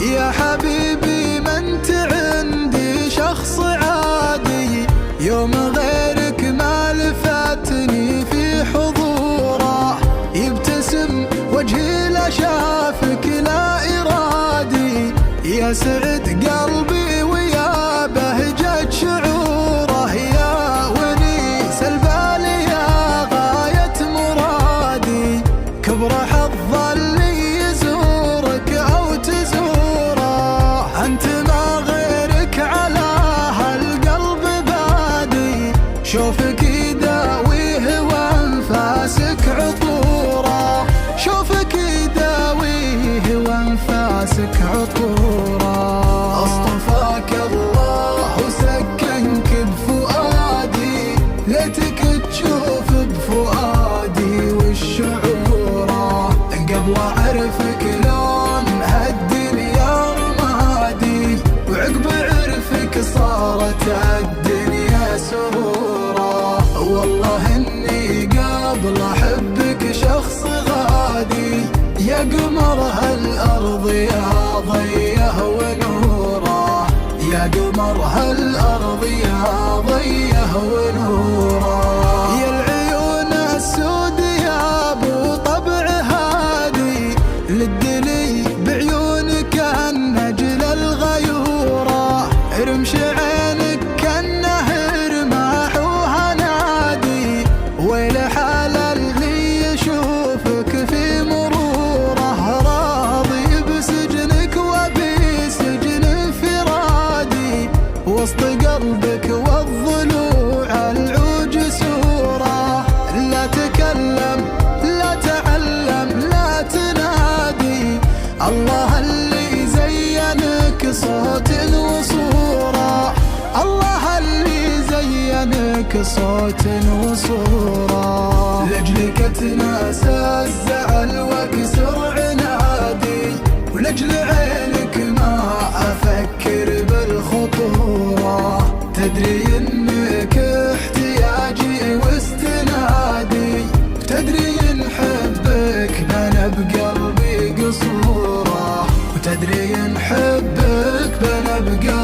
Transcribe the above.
يا حبيبي ما انت عندي شخص عادي، يوم غيرك ما لفتني في حضوره، يبتسم وجهي لا شافك لا إرادي، يا سعد قلبي ويا بهجة شعوره، يا ونيس البال يا غاية مرادي، كبر حظ اللي يزورك أو تزوره، أنت ما غيرك على هالقلب بادي، شوفك يداويه وانفاسك عطوره، شوفك يداويه وانفاسك عطوره. اصطفاك الله وسكنك بفؤادي، ليتك تشوف بفؤادي والشعوره، قبل اعرفك لون هالدنيا رمادي، وعقب عرفك صارت الدنيا سرورا، والله اني قبل احبك شخص غادي، يا قمر هالارض يا ضيه ونوره، يا قمر هالارض يا ضيه ونوره، يا العيون السود يا ابو طبع هادي، للدلي بعيونك النجل الغيوره، رمش عينك كالنهر ماحوها نادي، ويل حال اللي يشوفك في مروره، راضي بسجنك وبسجن انفرادي، وسط قلبك والضلوع العوج سوره، لا تكلم لا تعلم لا تنادي، الله اللي زينك صوت وصوره، الله اللي زينك صوت وصوره، لأجلك اتناسى الزعل واكسر عنادي، ولأجل عينك ما افكر بالخطوره، تدري انك احتياجي واستنادي، تدري ان حبك بنى بقلبي قصوره، وتدري ان حبك بنى بقلبي